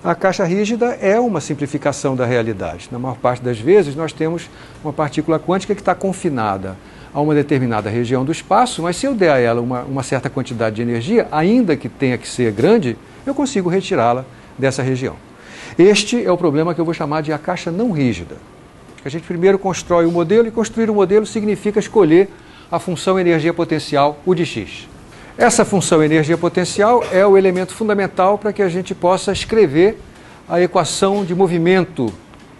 A caixa rígida é uma simplificação da realidade. Na maior parte das vezes, nós temos uma partícula quântica que está confinada a uma determinada região do espaço, mas se eu der a ela uma certa quantidade de energia, ainda que tenha que ser grande, eu consigo retirá-la dessa região. Este é o problema que eu vou chamar de a caixa não rígida. A gente primeiro constrói o modelo, e construir o modelo significa escolher a função energia potencial, U de x. Essa função energia potencial é o elemento fundamental para que a gente possa escrever a equação de movimento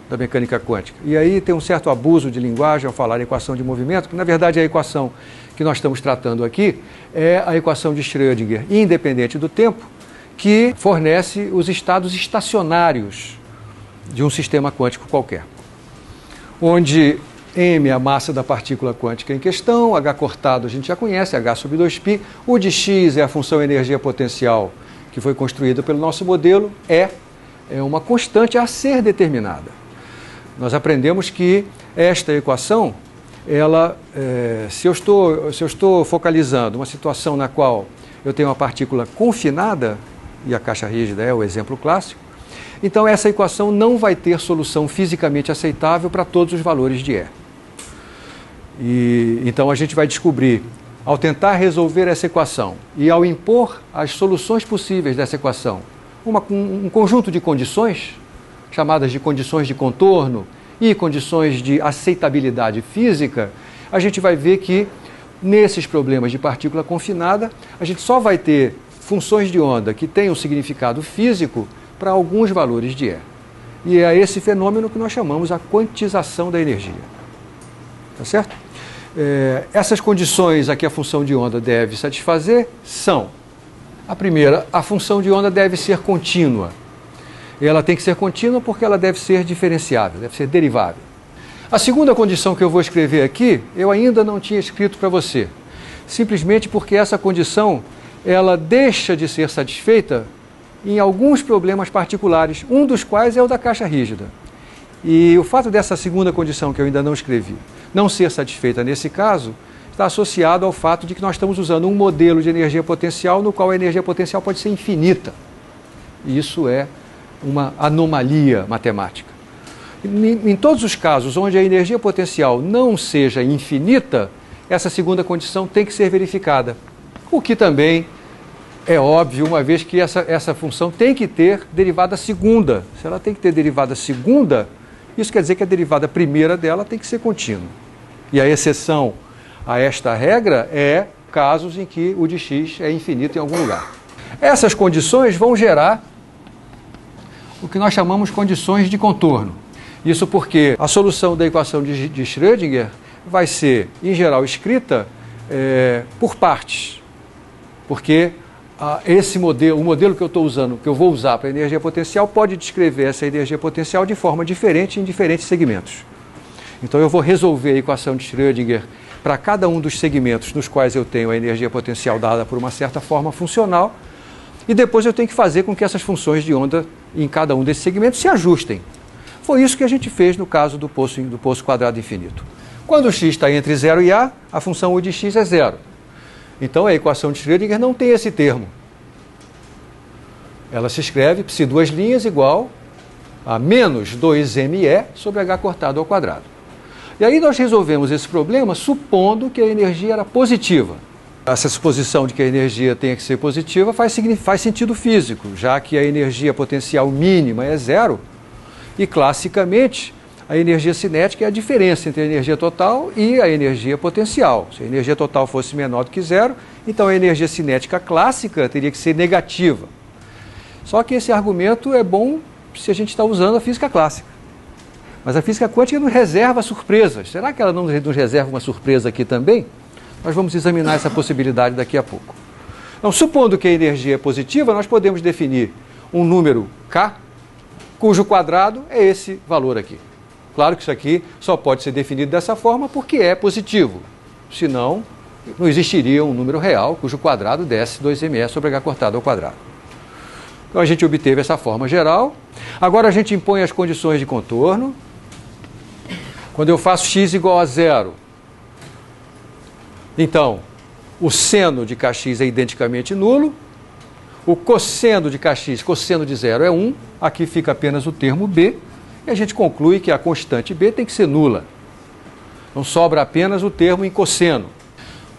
da mecânica quântica. E aí tem um certo abuso de linguagem ao falar em equação de movimento, que na verdade a equação que nós estamos tratando aqui é a equação de Schrödinger, independente do tempo, que fornece os estados estacionários de um sistema quântico qualquer, onde m é a massa da partícula quântica em questão, h cortado a gente já conhece, h sobre 2π, o de x é a função energia potencial que foi construída pelo nosso modelo, é uma constante a ser determinada. Nós aprendemos que esta equação, se eu estou focalizando uma situação na qual eu tenho uma partícula confinada, e a caixa rígida é o exemplo clássico, então essa equação não vai ter solução fisicamente aceitável para todos os valores de E. Então a gente vai descobrir, ao tentar resolver essa equação e ao impor as soluções possíveis dessa equação, um conjunto de condições, chamadas de condições de contorno e condições de aceitabilidade física, a gente vai ver que nesses problemas de partícula confinada, a gente só vai ter funções de onda que tenham significado físico para alguns valores de E. E é esse fenômeno que nós chamamos a quantização da energia. Tá certo? Essas condições a que a função de onda deve satisfazer são: a primeira, a função de onda deve ser contínua. Ela tem que ser contínua porque ela deve ser diferenciável, deve ser derivável. A segunda condição que eu vou escrever aqui, eu ainda não tinha escrito para você, simplesmente porque essa condição ela deixa de ser satisfeita em alguns problemas particulares, um dos quais é o da caixa rígida. E o fato dessa segunda condição, que eu ainda não escrevi, não ser satisfeita nesse caso, está associado ao fato de que nós estamos usando um modelo de energia potencial no qual a energia potencial pode ser infinita. E isso é uma anomalia matemática. Em todos os casos onde a energia potencial não seja infinita, essa segunda condição tem que ser verificada. O que também é óbvio, uma vez que essa função tem que ter derivada segunda. Se ela tem que ter derivada segunda, isso quer dizer que a derivada primeira dela tem que ser contínua. E a exceção a esta regra é casos em que o de x é infinito em algum lugar. Essas condições vão gerar o que nós chamamos condições de contorno. Isso porque a solução da equação de Schrödinger vai ser, em geral, escrita por partes. Porque o modelo que eu estou usando, que eu vou usar para a energia potencial, pode descrever essa energia potencial de forma diferente em diferentes segmentos. Então eu vou resolver a equação de Schrödinger para cada um dos segmentos nos quais eu tenho a energia potencial dada por uma certa forma funcional, e depois eu tenho que fazer com que essas funções de onda em cada um desses segmentos se ajustem. Foi isso que a gente fez no caso do poço quadrado infinito. Quando o x está entre 0 e a função U de x é 0. Então a equação de Schrödinger não tem esse termo. Ela se escreve psi duas linhas igual a menos 2me sobre h cortado ao quadrado. E aí nós resolvemos esse problema supondo que a energia era positiva. Essa suposição de que a energia tenha que ser positiva faz sentido físico, já que a energia potencial mínima é 0 e, classicamente, a energia cinética é a diferença entre a energia total e a energia potencial. Se a energia total fosse menor do que 0, então a energia cinética clássica teria que ser negativa. Só que esse argumento é bom se a gente está usando a física clássica. Mas a física quântica nos reserva surpresas. Será que ela não nos reserva uma surpresa aqui também? Nós vamos examinar essa possibilidade daqui a pouco. Então, supondo que a energia é positiva, nós podemos definir um número k, cujo quadrado é esse valor aqui. Claro que isso aqui só pode ser definido dessa forma porque é positivo. Senão, não existiria um número real cujo quadrado desse 2me sobre h cortado ao quadrado. Então a gente obteve essa forma geral. Agora a gente impõe as condições de contorno. Quando eu faço x igual a 0, então o seno de kx é identicamente nulo, O cosseno de kx, cosseno de zero é 1, aqui fica apenas o termo b, e a gente conclui que a constante b tem que ser nula. Não sobra apenas o termo em cosseno.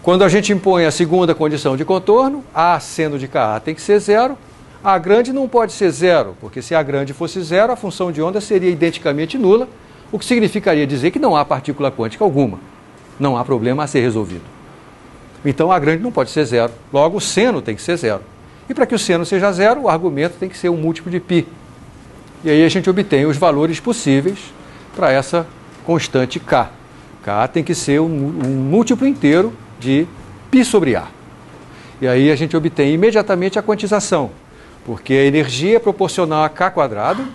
Quando a gente impõe a segunda condição de contorno, a seno de Ka tem que ser zero, a grande não pode ser zero, porque se a grande fosse zero, a função de onda seria identicamente nula, o que significaria dizer que não há partícula quântica alguma. Não há problema a ser resolvido. Então a grande não pode ser zero, logo o seno tem que ser zero. E para que o seno seja zero, o argumento tem que ser um múltiplo de π. E aí a gente obtém os valores possíveis para essa constante K. K tem que ser um múltiplo inteiro de π sobre A. E aí a gente obtém imediatamente a quantização, porque a energia é proporcional a K².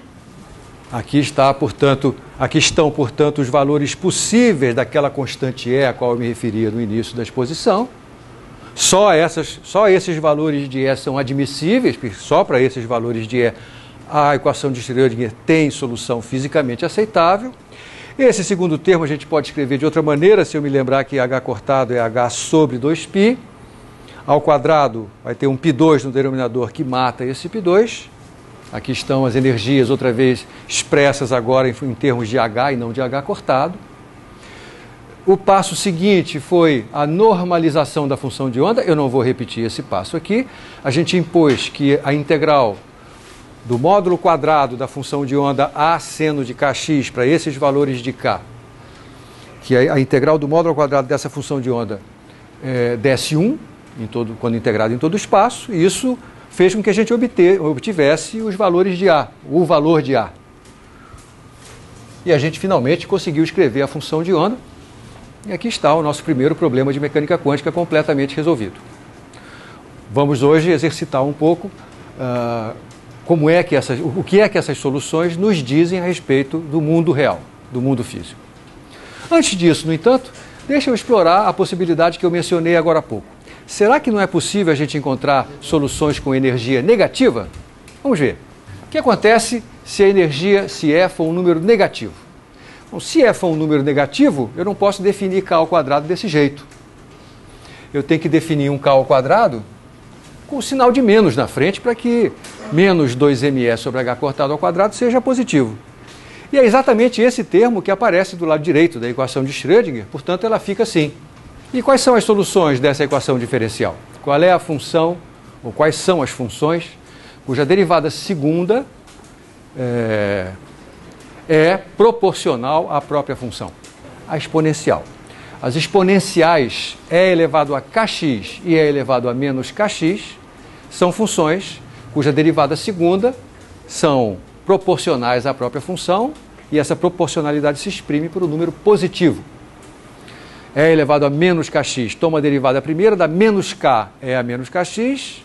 Aqui estão, portanto, os valores possíveis daquela constante E a qual eu me referia no início da exposição. Só esses valores de E são admissíveis, porque só para esses valores de E a equação de Schrödinger tem solução fisicamente aceitável. Esse segundo termo a gente pode escrever de outra maneira, se eu me lembrar que H cortado é H sobre 2π. Ao quadrado vai ter um π2 no denominador que mata esse π2. Aqui estão as energias, outra vez, expressas agora em termos de H e não de H cortado. O passo seguinte foi a normalização da função de onda. Eu não vou repetir esse passo aqui. A gente impôs que a integral do módulo quadrado da função de onda A seno de Kx para esses valores de K, que a integral do módulo quadrado dessa função de onda desse 1, quando integrado em todo o espaço, e isso fez com que a gente obtivesse os valores de A, o valor de A. E a gente finalmente conseguiu escrever a função de onda. E aqui está o nosso primeiro problema de mecânica quântica completamente resolvido. Vamos hoje exercitar um pouco o que é que essas soluções nos dizem a respeito do mundo real, do mundo físico. Antes disso, no entanto, deixa eu explorar a possibilidade que eu mencionei agora há pouco. Será que não é possível a gente encontrar soluções com energia negativa? Vamos ver. O que acontece se a energia, se E for um número negativo? Bom, se E for um número negativo, eu não posso definir K ao quadrado desse jeito. Eu tenho que definir um K ao quadrado com o sinal de menos na frente para que menos 2mE sobre H cortado ao quadrado seja positivo. E é exatamente esse termo que aparece do lado direito da equação de Schrödinger, portanto ela fica assim. E quais são as soluções dessa equação diferencial? Qual é a função, ou quais são as funções, cuja derivada segunda é proporcional à própria função? A exponencial. As exponenciais E elevado a kx e E elevado a menos kx são funções cuja derivada segunda são proporcionais à própria função, e essa proporcionalidade se exprime por um número positivo. E elevado a menos kx toma a derivada primeira, da menos k é a menos kx,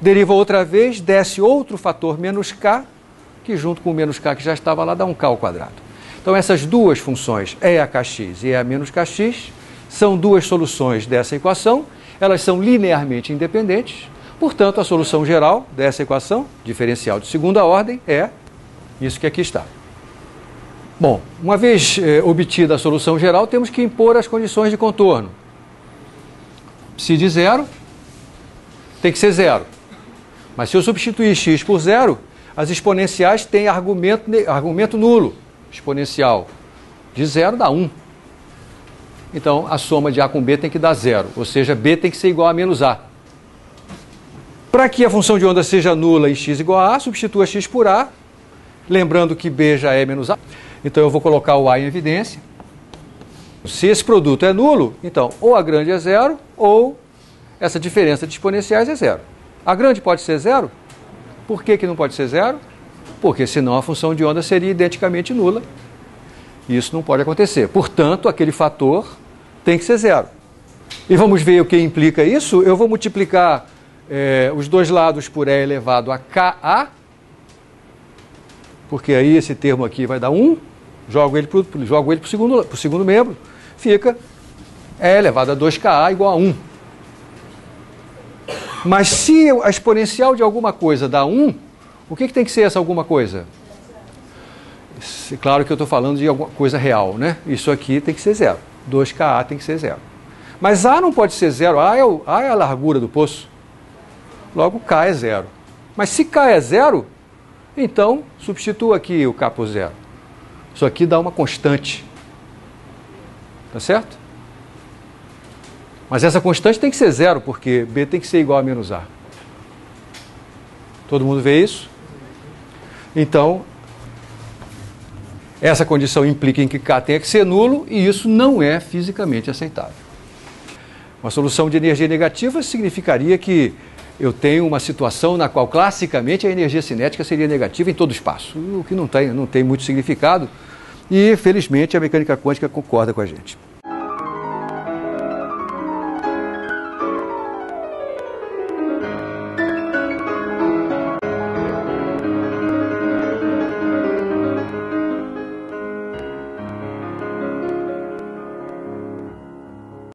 deriva outra vez, desce outro fator menos k, que junto com o menos k que já estava lá dá um k ao quadrado. Então essas duas funções, E a kx e E a menos kx, são duas soluções dessa equação, elas são linearmente independentes, portanto a solução geral dessa equação, diferencial de segunda ordem, é isso que aqui está. Bom, uma vez obtida a solução geral, temos que impor as condições de contorno. Psi de zero tem que ser zero. Mas se eu substituir x por zero, as exponenciais têm argumento nulo. Exponencial de zero dá 1. Então, a soma de A com B tem que dar zero, ou seja, B tem que ser igual a menos A. Para que a função de onda seja nula e x igual a A, substitua x por A, lembrando que B já é menos A. Então, eu vou colocar o A em evidência. Se esse produto é nulo, então, ou a grande é zero, ou essa diferença de exponenciais é zero. A grande pode ser zero? Por que não pode ser zero? Porque senão a função de onda seria identicamente nula. Isso não pode acontecer. Portanto, aquele fator tem que ser zero. E vamos ver o que implica isso. Eu vou multiplicar os dois lados por E elevado a Ka, porque aí esse termo aqui vai dar 1, jogo ele para o segundo membro, fica E elevado a 2Ka igual a 1. Mas se a exponencial de alguma coisa dá 1, o que tem que ser essa alguma coisa? Claro que eu estou falando de alguma coisa real, né? Isso aqui tem que ser zero. 2Ka tem que ser zero. Mas A não pode ser zero. A é a largura do poço. Logo, K é zero. Mas se K é zero, então substitua aqui o K por zero. Isso aqui dá uma constante. Tá certo? Mas essa constante tem que ser zero, porque B tem que ser igual a menos A. Todo mundo vê isso? Então, essa condição implica em que K tenha que ser nulo, e isso não é fisicamente aceitável. Uma solução de energia negativa significaria que eu tenho uma situação na qual classicamente a energia cinética seria negativa em todo o espaço, o que não tem muito significado, e felizmente a mecânica quântica concorda com a gente.